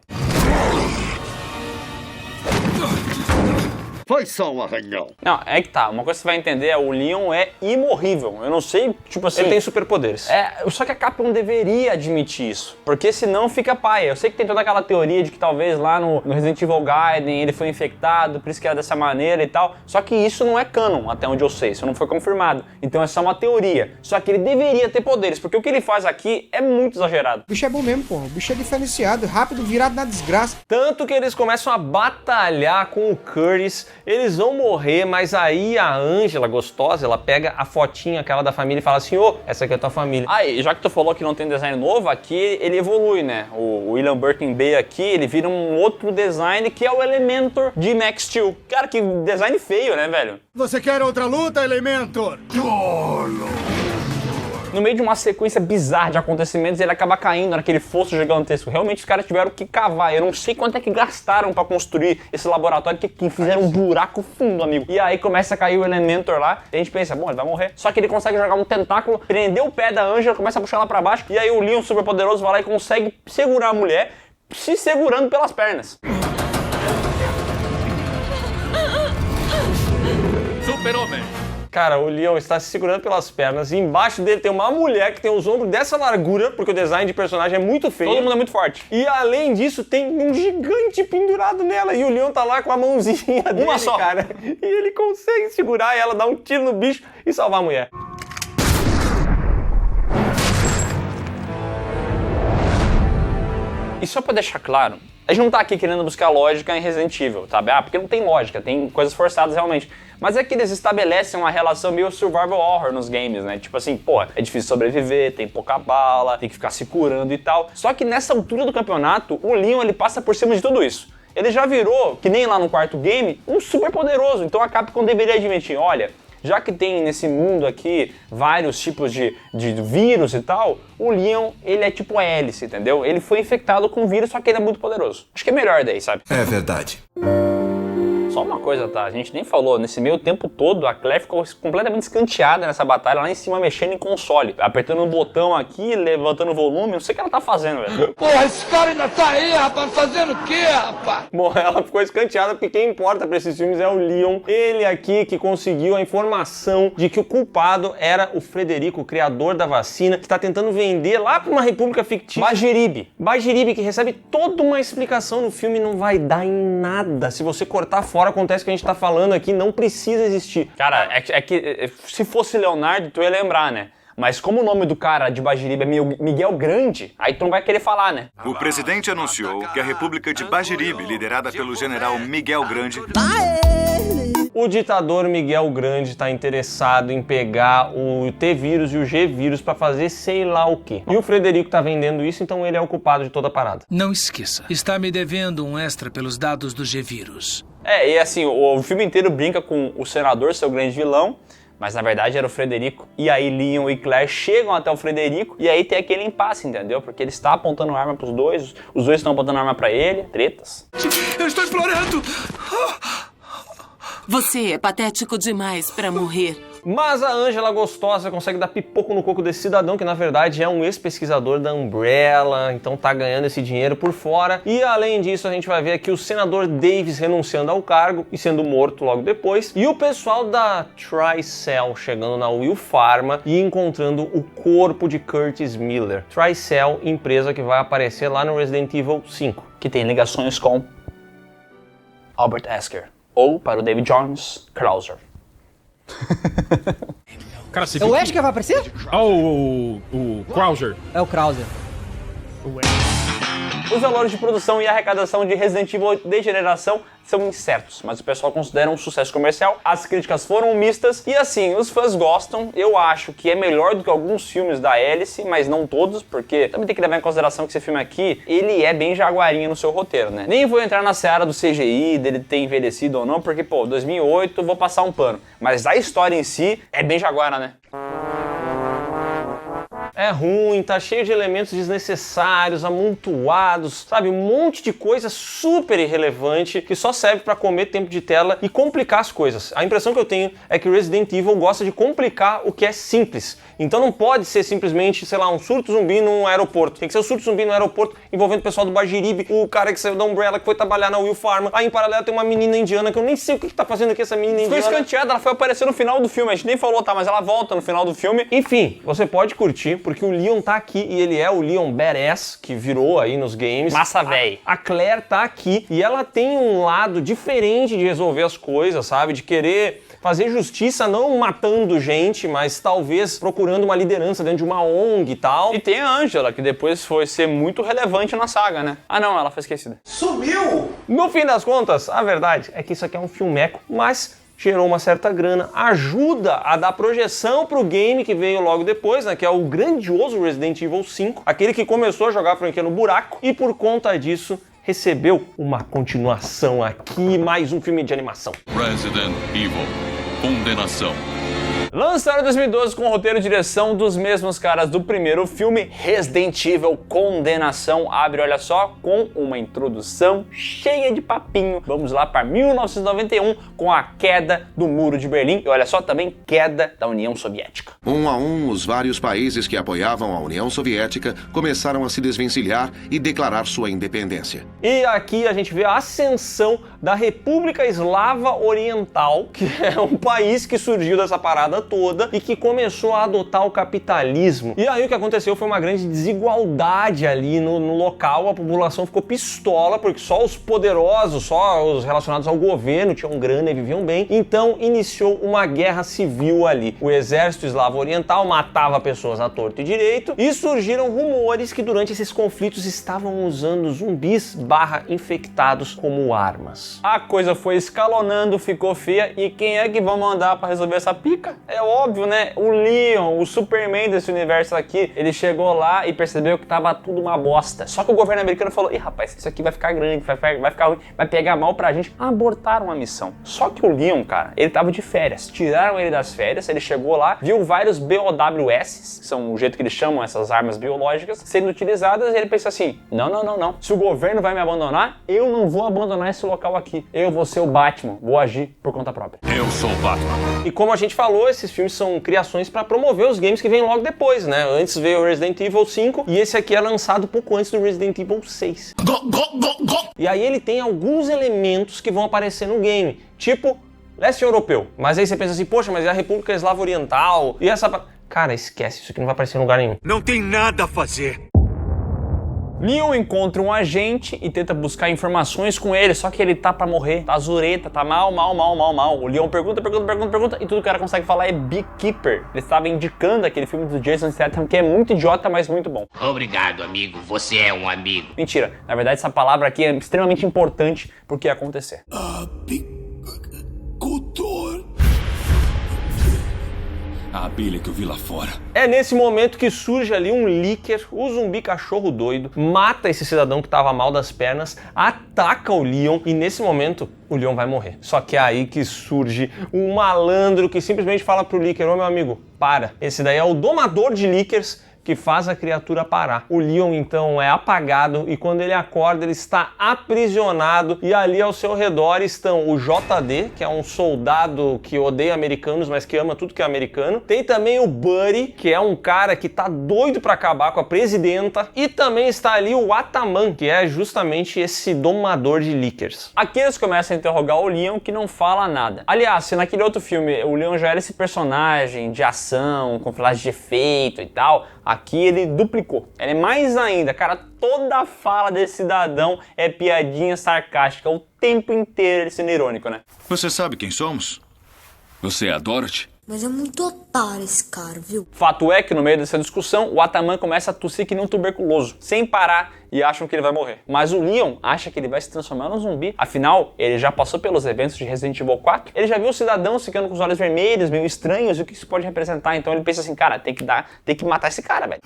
Foi só um arranhão. Não, é que tá. Uma coisa que você vai entender é o Leon é imorrível. Eu não sei, tipo assim... Ele tem superpoderes. Só que a Capcom deveria admitir isso. Porque senão fica paia. Eu sei que tem toda aquela teoria de que talvez lá no Resident Evil Gaiden ele foi infectado, por isso que era dessa maneira e tal. Só que isso não é canon, até onde eu sei. Isso não foi confirmado. Então é só uma teoria. Só que ele deveria ter poderes, porque o que ele faz aqui é muito exagerado. O bicho é bom mesmo, pô. O bicho é diferenciado, rápido, virado na desgraça. Tanto que eles começam a batalhar com o Curtis, eles vão morrer, mas aí a Angela, gostosa, ela pega a fotinha aquela da família e fala assim, ô, essa aqui é a tua família. E já que tu falou que não tem design novo, aqui ele evolui, né? O William Birkin Bay aqui, ele vira um outro design que é o Elementor de Max Steel. Cara, que design feio, né, velho? Você quer outra luta, Elementor? No meio de uma sequência bizarra de acontecimentos, ele acaba caindo naquele fosso gigantesco. Realmente os caras tiveram que cavar. Eu não sei quanto é que gastaram pra construir esse laboratório, que fizeram um buraco fundo, amigo. E aí começa a cair o Elementor lá, e a gente pensa, bom, ele vai morrer. Só que ele consegue jogar um tentáculo, prender o pé da Angela, começa a puxar ela pra baixo, e aí o Leon super poderoso vai lá e consegue segurar a mulher, se segurando pelas pernas. Super-Homem. Cara, o Leon está se segurando pelas pernas e embaixo dele tem uma mulher que tem os ombros dessa largura, porque o design de personagem é muito feio. Todo mundo é muito forte. E além disso, tem um gigante pendurado nela e o Leon tá lá com a mãozinha dele, uma só, cara. E ele consegue segurar ela, dar um tiro no bicho e salvar a mulher. E só pra deixar claro, a gente não tá aqui querendo buscar lógica em Resident Evil, sabe? Porque não tem lógica, tem coisas forçadas realmente. Mas é que eles estabelecem uma relação meio survival horror nos games, né? Tipo assim, pô, é difícil sobreviver, tem pouca bala, tem que ficar se curando e tal. Só que nessa altura do campeonato, o Leon, ele passa por cima de tudo isso. Ele já virou, que nem lá no quarto game, um super poderoso. Então a Capcom deveria admitir, olha, já que tem nesse mundo aqui vários tipos de vírus e tal, o Leon, ele é tipo a hélice, entendeu? Ele foi infectado com vírus, só que ele é muito poderoso. Acho que é melhor daí, sabe? É verdade. Só uma coisa, tá? A gente nem falou, nesse meio tempo todo, a Claire ficou completamente escanteada nessa batalha, lá em cima mexendo em console, apertando um botão aqui, levantando o volume, não sei o que ela tá fazendo, velho. Porra, esse cara ainda tá aí, rapaz, fazendo o quê, rapaz? Bom, ela ficou escanteada porque quem importa pra esses filmes é o Leon, ele aqui que conseguiu a informação de que o culpado era o Frederico, o criador da vacina, que tá tentando vender lá pra uma república fictícia. Bajiribe, que recebe toda uma explicação no filme e não vai dar em nada. Se você cortar fora, acontece o que a gente tá falando aqui, não precisa existir. Cara, é que se fosse Leonardo, tu ia lembrar, né? Mas como o nome do cara de Bajiribe é Miguel Grande, aí tu não vai querer falar, né? O presidente anunciou que a República de Bajiribe, liderada pelo general Miguel Grande... O ditador Miguel Grande está interessado em pegar o T-vírus e o G-vírus para fazer sei lá o quê. E o Frederico tá vendendo isso, então ele é o culpado de toda a parada. Não esqueça, está me devendo um extra pelos dados do G-vírus. E assim, o filme inteiro brinca com o senador ser o grande vilão, mas na verdade era o Frederico. E aí Leon e Claire chegam até o Frederico e aí tem aquele impasse, entendeu? Porque ele está apontando arma pros dois, os dois estão apontando arma pra ele, tretas. Eu estou explorando! Você é patético demais pra morrer. Mas a Angela gostosa consegue dar pipoco no coco desse cidadão, que na verdade é um ex-pesquisador da Umbrella, então tá ganhando esse dinheiro por fora. E além disso, a gente vai ver aqui o senador Davis renunciando ao cargo e sendo morto logo depois. E o pessoal da Tricell chegando na Will Pharma e encontrando o corpo de Curtis Miller. Tricell, empresa que vai aparecer lá no Resident Evil 5. Que tem ligações com Albert Wesker. Ou, para o David Jones, Krauser. Cara, você o Wesker vai aparecer? O Krauser. É o Krauser. Os valores de produção e arrecadação de Resident Evil de geração são incertos, mas o pessoal considera um sucesso comercial, as críticas foram mistas e assim, os fãs gostam. Eu acho que é melhor do que alguns filmes da Hélice, mas não todos, porque também tem que levar em consideração que esse filme aqui, ele é bem jaguarinha no seu roteiro, né? Nem vou entrar na seara do CGI, dele ter envelhecido ou não, porque, pô, 2008 vou passar um pano, mas a história em si é bem jaguara, né? é ruim, tá cheio de elementos desnecessários, amontoados, sabe? Um monte de coisa super irrelevante que só serve pra comer tempo de tela e complicar as coisas. A impressão que eu tenho é que Resident Evil gosta de complicar o que é simples. Então não pode ser simplesmente, sei lá, um surto zumbi num aeroporto. Tem que ser um surto zumbi no aeroporto envolvendo o pessoal do Bajiribe, o cara que saiu da Umbrella, que foi trabalhar na Will Pharma. Aí em paralelo tem uma menina indiana que eu nem sei o que tá fazendo aqui essa menina indiana. Foi escanteada, ela foi aparecer no final do filme. A gente nem falou, tá? Mas ela volta no final do filme. Enfim, você pode curtir, porque o Leon tá aqui e ele é o Leon Badass, que virou aí nos games. Massa véi. A Claire tá aqui e ela tem um lado diferente de resolver as coisas, sabe? De querer fazer justiça não matando gente, mas talvez procurando uma liderança dentro de uma ONG e tal. E tem a Angela, que depois foi ser muito relevante na saga, né? Ah não, ela foi esquecida. Sumiu! No fim das contas, a verdade é que isso aqui é um filmeco, mas gerou uma certa grana, ajuda a dar projeção pro game que veio logo depois, né, que é o grandioso Resident Evil 5, aquele que começou a jogar a franquia no buraco e por conta disso recebeu uma continuação aqui, mais um filme de animação. Resident Evil, Condenação. Lançaram em 2012 com roteiro e direção dos mesmos caras do primeiro filme, Resident Evil Condenação. Abre, olha só, com uma introdução cheia de papinho. Vamos lá para 1991 com a queda do Muro de Berlim e olha só, também queda da União Soviética. Um a um, os vários países que apoiavam a União Soviética começaram a se desvencilhar e declarar sua independência. E aqui a gente vê a ascensão da República Eslava Oriental, que é um país que surgiu dessa parada toda e que começou a adotar o capitalismo. E aí o que aconteceu foi uma grande desigualdade ali no local, a população ficou pistola porque só os poderosos, só os relacionados ao governo tinham grana e viviam bem, então iniciou uma guerra civil ali. O exército eslavo oriental matava pessoas à torto e direito e surgiram rumores que durante esses conflitos estavam usando zumbis infectados como armas. A coisa foi escalonando, ficou feia e quem é que vão mandar para resolver essa pica? É óbvio, né? O Leon, o Superman desse universo aqui, ele chegou lá e percebeu que tava tudo uma bosta. Só que o governo americano falou, ih rapaz, isso aqui vai ficar grande, vai ficar ruim, vai pegar mal pra gente. Abortaram a missão. Só que o Leon, cara, ele tava de férias. Tiraram ele das férias, ele chegou lá, viu vários BOWS, que são o jeito que eles chamam essas armas biológicas, sendo utilizadas e ele pensou assim, não. Se o governo vai me abandonar, eu não vou abandonar esse local aqui. Eu vou ser o Batman, vou agir por conta própria. Eu sou o Batman. E como a gente falou, esses filmes são criações para promover os games que vêm logo depois, né? Antes veio o Resident Evil 5 e esse aqui é lançado pouco antes do Resident Evil 6. E aí ele tem alguns elementos que vão aparecer no game, tipo leste europeu. Mas aí você pensa assim, poxa, mas é a República Eslava Oriental e essa... Cara, esquece, isso aqui não vai aparecer em lugar nenhum. Não tem nada a fazer. Leon encontra um agente e tenta buscar informações com ele, só que ele tá pra morrer, tá zureta, tá mal. O Leon pergunta e tudo que o cara consegue falar é Beekeeper. Ele estava indicando aquele filme do Jason Statham que é muito idiota, mas muito bom. Obrigado, amigo, você é um amigo. Mentira, na verdade essa palavra aqui é extremamente importante porque ia acontecer. Apicultor. A abelha que eu vi lá fora. É nesse momento que surge ali um Licker, o zumbi cachorro doido, mata esse cidadão que tava mal das pernas, ataca o Leon e nesse momento o Leon vai morrer. Só que é aí que surge um malandro que simplesmente fala pro Licker, ô meu amigo, para. Esse daí é o domador de Lickers que faz a criatura parar. O Leon então é apagado e quando ele acorda ele está aprisionado e ali ao seu redor estão o JD, que é um soldado que odeia americanos, mas que ama tudo que é americano. Tem também o Buddy, que é um cara que tá doido pra acabar com a presidenta. E também está ali o Ataman, que é justamente esse domador de Lickers. Aqui eles começam a interrogar o Leon, que não fala nada. Aliás, se naquele outro filme o Leon já era esse personagem de ação, com flash de efeito e tal, aqui ele duplicou. Ele é mais ainda, cara, toda a fala desse cidadão é piadinha sarcástica, o tempo inteiro ele sendo irônico, né? Você sabe quem somos? Você é a Dorothy? Mas é muito otário esse cara, viu? Fato é que no meio dessa discussão, o Ataman começa a tossir que nem um tuberculoso, sem parar, e acham que ele vai morrer. Mas o Leon acha que ele vai se transformar num zumbi. Afinal, ele já passou pelos eventos de Resident Evil 4, ele já viu cidadãos ficando com os olhos vermelhos, meio estranhos, e o que isso pode representar. Então ele pensa assim, cara, tem que matar esse cara, velho.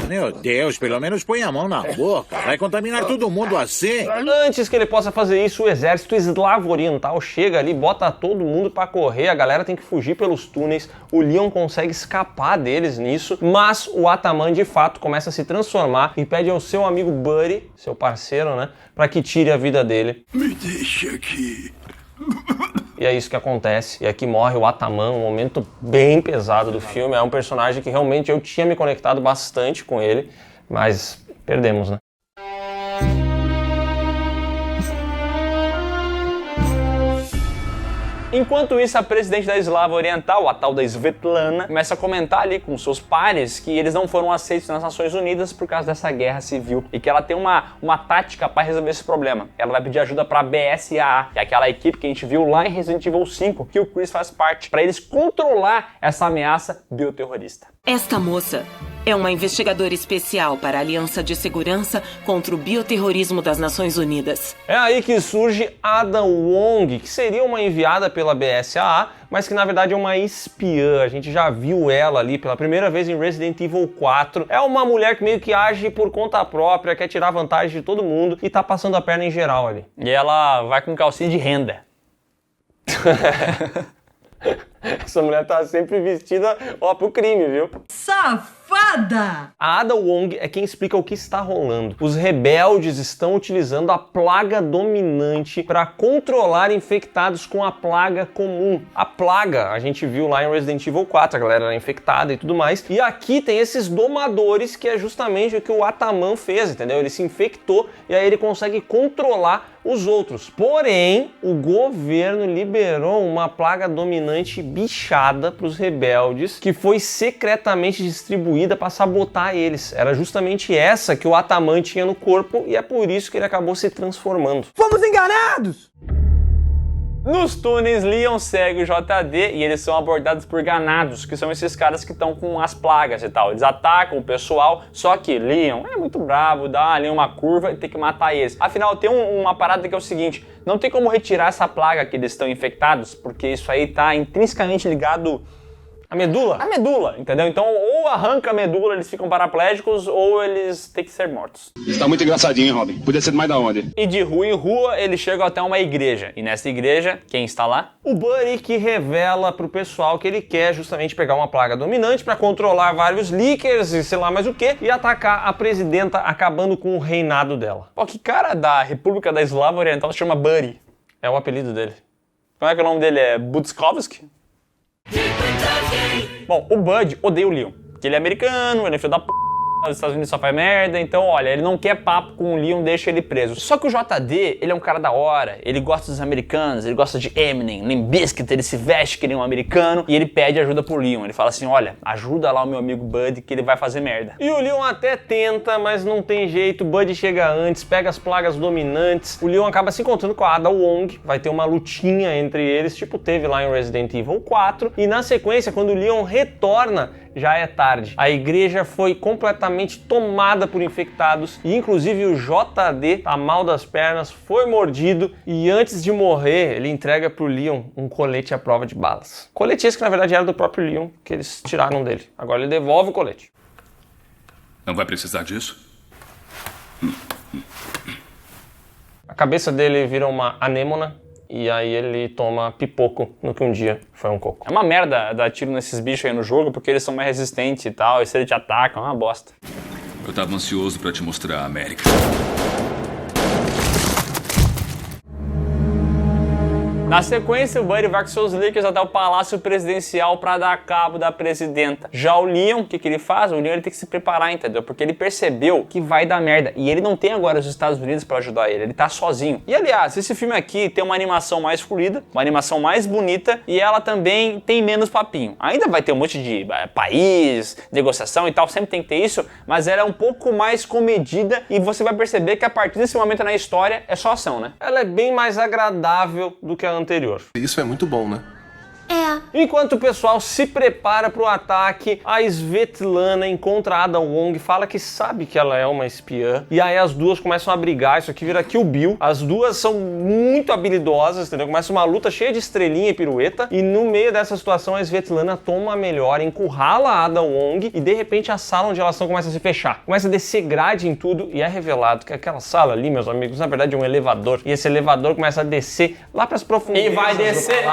Meu Deus, pelo menos põe a mão na boca. Vai contaminar todo mundo assim. Antes que ele possa fazer isso, o exército eslavo oriental chega ali, bota todo mundo pra correr, a galera tem que fugir pelos túneis, o Leon consegue escapar deles nisso, mas o Ataman de fato começa a se transformar e pede ao seu amigo Buddy, seu parceiro, né, pra que tire a vida dele. Me deixa aqui. E é isso que acontece, e aqui morre o Ataman, um momento bem pesado do filme. É um personagem que realmente eu tinha me conectado bastante com ele, mas perdemos, né? Enquanto isso, a presidente da Eslava Oriental, a tal da Svetlana, começa a comentar ali com seus pares que eles não foram aceitos nas Nações Unidas por causa dessa guerra civil e que ela tem uma tática para resolver esse problema. Ela vai pedir ajuda para a BSAA, que é aquela equipe que a gente viu lá em Resident Evil 5, que o Chris faz parte, para eles controlar essa ameaça bioterrorista. Esta moça é uma investigadora especial para a Aliança de Segurança contra o Bioterrorismo das Nações Unidas. É aí que surge Ada Wong, que seria uma enviada pela BSAA, mas que na verdade é uma espiã. A gente já viu ela ali pela primeira vez em Resident Evil 4. É uma mulher que meio que age por conta própria, quer tirar vantagem de todo mundo e tá passando a perna em geral ali. E ela vai com calcinha de renda. Essa mulher tá sempre vestida, ó, pro crime, viu? Safada! A Ada Wong é quem explica o que está rolando. Os rebeldes estão utilizando a plaga dominante para controlar infectados com a plaga comum. A plaga, a gente viu lá em Resident Evil 4, a galera era infectada e tudo mais. E aqui tem esses domadores, que é justamente o que o Ataman fez, entendeu? Ele se infectou e aí ele consegue controlar os outros. Porém, o governo liberou uma plaga dominante bichada para os rebeldes, que foi secretamente distribuída para sabotar eles. Era justamente essa que o Ataman tinha no corpo e é por isso que ele acabou se transformando. Fomos enganados! Nos túneis, Leon segue o JD e eles são abordados por ganados, que são esses caras que estão com as plagas e tal. Eles atacam o pessoal, só que Leon é muito bravo, dá ali uma curva e tem que matar eles. Afinal, tem uma parada que é o seguinte, não tem como retirar essa plaga que eles estão infectados, porque isso aí tá intrinsecamente ligado à medula. A medula, entendeu? Então, ou arranca a medula, eles ficam paraplégicos, ou eles têm que ser mortos. Isso tá muito engraçadinho, hein, Robin? Podia ser mais da onde? E de rua em rua, eles chegam até uma igreja. E nessa igreja, quem está lá? O Buddy, que revela pro pessoal que ele quer justamente pegar uma plaga dominante para controlar vários leakers e sei lá mais o que, e atacar a presidenta, acabando com o reinado dela. Pô, que cara da República da Eslava Oriental se chama Buddy? É o apelido dele. Como é que o nome dele é? Budzkovski? Bom, o Bud odeia o Leon, porque ele é americano, ele é filho da p***, os Estados Unidos só faz merda, então olha, ele não quer papo com o Leon, deixa ele preso. Só que o JD, ele é um cara da hora, ele gosta dos americanos, ele gosta de Eminem, Limp Bizkit, ele se veste que nem um americano e ele pede ajuda pro Leon. Ele fala assim, olha, ajuda lá o meu amigo Bud que ele vai fazer merda. E o Leon até tenta, mas não tem jeito, o Bud chega antes, pega as plagas dominantes, o Leon acaba se encontrando com a Ada Wong, vai ter uma lutinha entre eles, tipo teve lá em Resident Evil 4, e na sequência, quando o Leon retorna, já é tarde. A igreja foi completamente tomada por infectados e inclusive o JD tá mal das pernas, foi mordido e antes de morrer ele entrega pro Leon um colete à prova de balas. Colete esse que na verdade era do próprio Leon, que eles tiraram dele. Agora ele devolve o colete. Não vai precisar disso? A cabeça dele vira uma anêmona e aí ele toma pipoco no que um dia foi um coco. É uma merda dar tiro nesses bichos aí no jogo, porque eles são mais resistentes e tal, e se eles te atacam, é uma bosta. Eu tava ansioso pra te mostrar a América. Na sequência, o Buddy vai com seus leakers até o Palácio Presidencial para dar cabo da presidenta. Já o Leon, o que ele faz? O Leon ele tem que se preparar, entendeu? Porque ele percebeu que vai dar merda. E ele não tem agora os Estados Unidos para ajudar ele, ele tá sozinho. E aliás, esse filme aqui tem uma animação mais fluida, uma animação mais bonita e ela também tem menos papinho. Ainda vai ter um monte de país, negociação e tal, sempre tem que ter isso, mas ela é um pouco mais comedida e você vai perceber que a partir desse momento na história é só ação, né? Ela é bem mais agradável do que a anterior. Isso é muito bom, né? Enquanto o pessoal se prepara para o ataque, a Svetlana encontra a Ada Wong, fala que sabe que ela é uma espiã, e aí as duas começam a brigar. Isso aqui vira Kill Bill. As duas são muito habilidosas, entendeu? Começa uma luta cheia de estrelinha e pirueta, e no meio dessa situação a Svetlana toma a melhor, encurrala a Ada Wong, e de repente a sala onde elas estão começa a se fechar. Começa a descer grade em tudo, e é revelado que aquela sala ali, meus amigos, na verdade é um elevador, e esse elevador começa a descer lá para as profundezas. E vai descer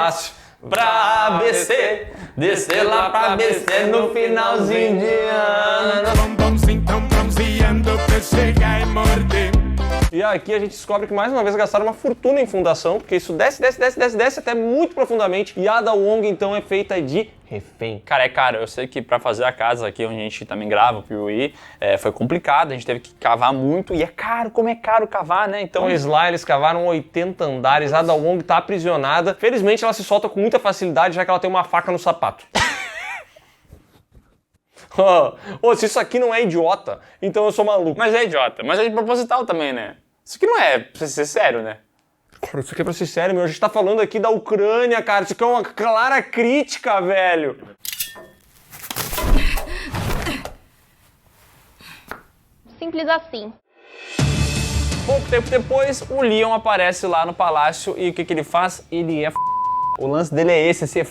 pra ABC, descer lá pra ABC no finalzinho de ano. E aqui a gente descobre que mais uma vez gastaram uma fortuna em fundação, porque isso desce até muito profundamente, e a Ada Wong então é feita de refém. Cara, é caro. Eu sei que pra fazer a casa aqui onde a gente também grava o Piuí, foi complicado, a gente teve que cavar muito, e é caro, como é caro cavar, né? Então lá eles cavaram 80 andares, a Ada Wong tá aprisionada. Felizmente ela se solta com muita facilidade, já que ela tem uma faca no sapato. Se isso aqui não é idiota, então eu sou maluco. Mas é idiota, mas é de proposital também, né? Isso aqui não é pra ser sério, né? Cara, isso aqui é pra ser sério, meu. A gente tá falando aqui da Ucrânia, cara. Isso aqui é uma clara crítica, velho. Simples assim. Pouco tempo depois, o Leon aparece lá no palácio e o que ele faz? Ele é O lance dele é esse, ser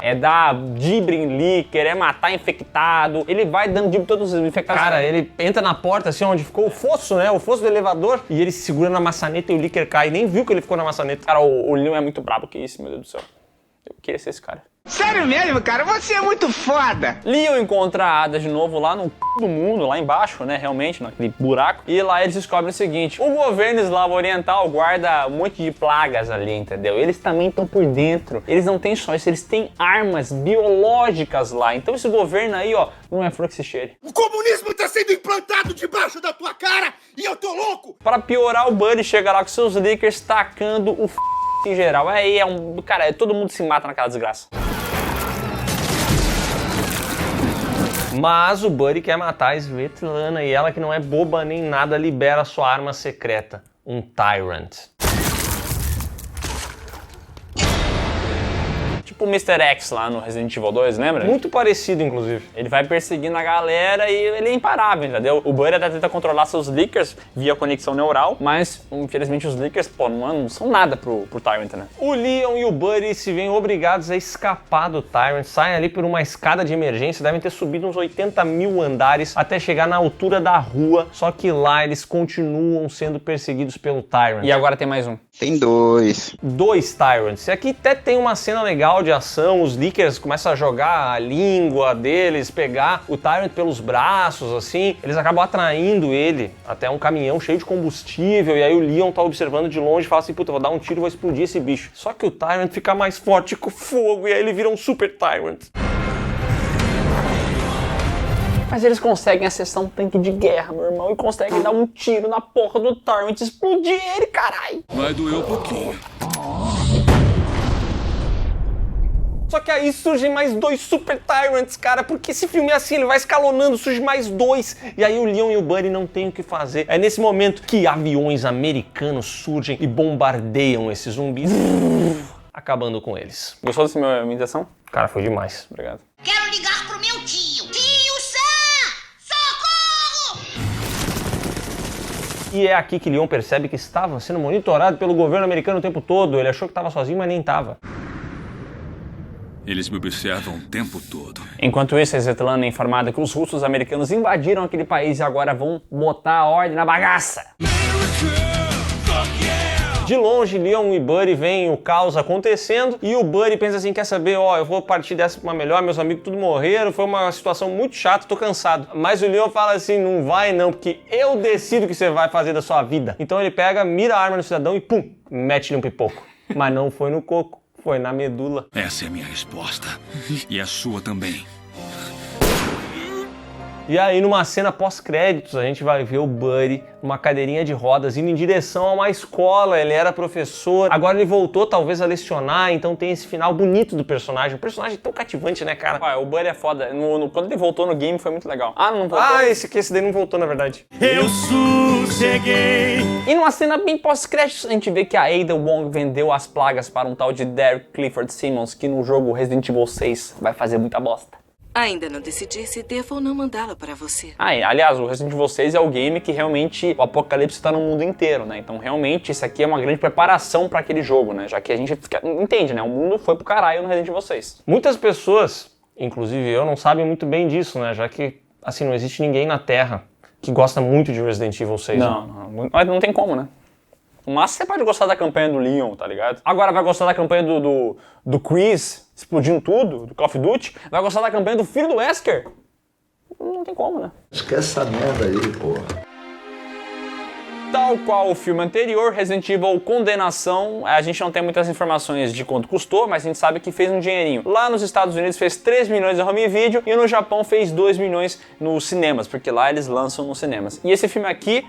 é dar dibre em líquido, é matar infectado. Ele vai dando dibre em todos os infectados. Cara, ele entra na porta, assim, onde ficou o fosso, né? O fosso do elevador. E ele se segura na maçaneta e o líquido cai. Nem viu que ele ficou na maçaneta. Cara, o Leon é muito brabo. Que isso, meu Deus do céu. Eu queria ser esse cara. Sério mesmo, cara? Você é muito foda! Leon encontra a Ada de novo lá no c... do mundo, lá embaixo, né? Realmente, naquele buraco. E lá eles descobrem o seguinte: o governo eslavo oriental guarda um monte de plagas ali, entendeu? Eles também estão por dentro. Eles não têm só isso, eles têm armas biológicas lá. Então esse governo aí, ó, não é flor que se cheire. O comunismo tá sendo implantado debaixo da tua cara e eu tô louco! Pra piorar, o Buddy chega lá com seus Lakers tacando o em geral. Aí é um... Cara, todo mundo se mata naquela desgraça. Mas o Buddy quer matar a Svetlana e ela, que não é boba nem nada, libera sua arma secreta, um Tyrant. Tipo o Mr. X lá no Resident Evil 2, lembra? Muito parecido, inclusive. Ele vai perseguindo a galera e ele é imparável, entendeu? O Buddy até tenta controlar seus Lickers via conexão neural, mas infelizmente os Lickers, pô, não são nada pro Tyrant, né? O Leon e o Buddy se veem obrigados a escapar do Tyrant, saem ali por uma escada de emergência, devem ter subido uns 80 mil andares até chegar na altura da rua, só que lá eles continuam sendo perseguidos pelo Tyrant. E agora tem mais um. Tem dois. Dois Tyrants. E aqui até tem uma cena legal de ação, os Lickers começam a jogar a língua deles, pegar o Tyrant pelos braços, assim, eles acabam atraindo ele até um caminhão cheio de combustível, e aí o Leon tá observando de longe e fala assim: puta, eu vou dar um tiro e vou explodir esse bicho. Só que o Tyrant fica mais forte com o fogo, e aí ele vira um Super Tyrant. Mas eles conseguem acessar um tanque de guerra, meu irmão, e conseguem dar um tiro na porra do Tyrant e explodir ele, caralho. Vai doer um pouquinho. Só que aí surgem mais dois Super Tyrants, cara, porque esse filme é assim, ele vai escalonando, surge mais dois, e aí o Leon e o Buddy não tem o que fazer. É nesse momento que aviões americanos surgem e bombardeiam esses zumbis, acabando com eles. Gostou dessa minha imitação? Cara, foi demais. Obrigado. Quero ligar pro meu tio. Tio Sam! Socorro! E é aqui que Leon percebe que estava sendo monitorado pelo governo americano o tempo todo. Ele achou que estava sozinho, mas nem estava. Eles me observam o tempo todo. Enquanto isso, a Svetlana é informada que os russos americanos invadiram aquele país e agora vão botar a ordem na bagaça. De longe, Leon e Buddy veem o caos acontecendo e o Buddy pensa assim: quer saber, ó, eu vou partir dessa pra uma melhor, meus amigos tudo morreram, foi uma situação muito chata, tô cansado. Mas o Leon fala assim: não vai não, porque eu decido o que você vai fazer da sua vida. Então ele pega, mira a arma no cidadão e pum, mete-lhe um pipoco. Mas não foi no coco. Foi na medula. Essa é a minha resposta. E a sua também. E aí, numa cena pós-créditos, a gente vai ver o Buddy numa cadeirinha de rodas indo em direção a uma escola. Ele era professor, agora ele voltou talvez a lecionar, então tem esse final bonito do personagem. Um personagem tão cativante, né, cara? O Buddy é foda. Quando ele voltou no game foi muito legal. Ah, não voltou? Ah, esse daí não voltou, na verdade. Eu sosseguei. E numa cena bem pós-créditos, a gente vê que a Ada Wong vendeu as plagas para um tal de Derek Clifford Simmons, que no jogo Resident Evil 6 vai fazer muita bosta. Ainda não decidi se devo ou não mandá-la para você. Aliás, o Resident Evil 6 é o game que realmente o apocalipse está no mundo inteiro, né? Então realmente isso aqui é uma grande preparação para aquele jogo, né? Já que a gente entende, né? O mundo foi pro caralho no Resident Evil 6. Muitas pessoas, inclusive eu, não sabem muito bem disso, né? Já que, assim, não existe ninguém na Terra que gosta muito de Resident Evil 6. Não tem como, né? Mas você pode gostar da campanha do Leon, tá ligado? Agora vai gostar da campanha do Chris explodindo tudo, do Call of Duty. Vai gostar da campanha do filho do Wesker. Não tem como, né? Esquece essa merda aí, porra. Tal qual o filme anterior, Resident Evil Condenação, a gente não tem muitas informações de quanto custou, mas a gente sabe que fez um dinheirinho. Lá nos Estados Unidos fez 3 milhões no home video e no Japão fez 2 milhões nos cinemas, porque lá eles lançam nos cinemas. E esse filme aqui,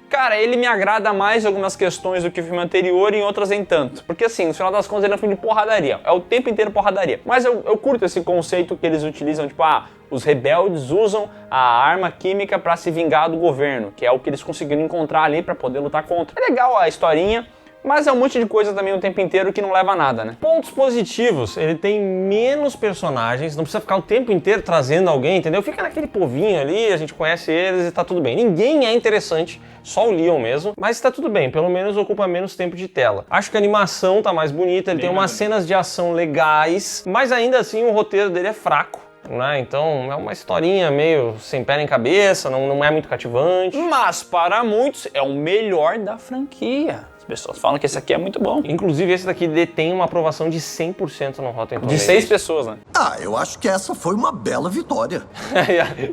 cara, ele me agrada mais em algumas questões do que o filme anterior e em outras nem tanto. Porque assim, no final das contas ele é um filme de porradaria. É o tempo inteiro porradaria. Mas eu curto esse conceito que eles utilizam, tipo, os rebeldes usam a arma química pra se vingar do governo, que é o que eles conseguiram encontrar ali pra poder lutar contra. É legal a historinha, mas é um monte de coisa também o tempo inteiro que não leva a nada, né? Pontos positivos, ele tem menos personagens, não precisa ficar o tempo inteiro trazendo alguém, entendeu? Fica naquele povinho ali, a gente conhece eles e tá tudo bem. Ninguém é interessante, só o Leon mesmo, mas tá tudo bem, pelo menos ocupa menos tempo de tela. Acho que a animação tá mais bonita, ele tem umas cenas de ação legais, mas ainda assim o roteiro dele é fraco. Né? Então é uma historinha meio sem pé nem cabeça, não é muito cativante. Mas para muitos é o melhor da franquia. As pessoas falam que esse aqui é muito bom. Inclusive esse daqui detém uma aprovação de 100% no Rotten Tomatoes. De 6 pessoas, né? Eu acho que essa foi uma bela vitória.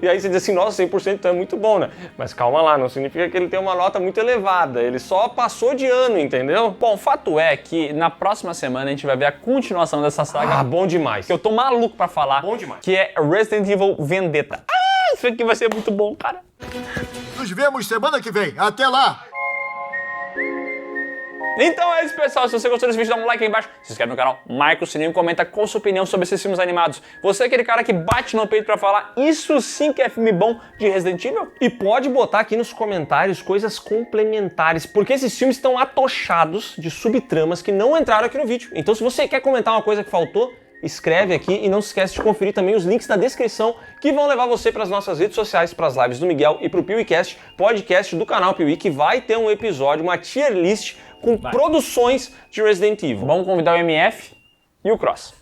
E aí você diz assim, nossa, 100% então é muito bom, né? Mas calma lá, não significa que ele tem uma nota muito elevada. Ele só passou de ano, entendeu? Bom, o fato é que na próxima semana a gente vai ver a continuação dessa saga. Bom demais. Que eu tô maluco pra falar. Bom demais. Que é Resident Evil Vendetta. Isso aqui vai ser muito bom, cara. Nos vemos semana que vem. Até lá! Então é isso, pessoal. Se você gostou desse vídeo, dá um like aí embaixo, se inscreve no canal, marca o sininho e comenta qual a sua opinião sobre esses filmes animados. Você é aquele cara que bate no peito pra falar isso sim que é filme bom de Resident Evil? E pode botar aqui nos comentários coisas complementares, porque esses filmes estão atochados de subtramas que não entraram aqui no vídeo. Então se você quer comentar uma coisa que faltou, escreve aqui e não se esquece de conferir também os links na descrição que vão levar você para as nossas redes sociais, para as lives do Miguel e para o PeeWeeCast, podcast do canal Peewee, que vai ter um episódio, uma tier list com produções de Resident Evil. Vamos convidar o MF e o Cross.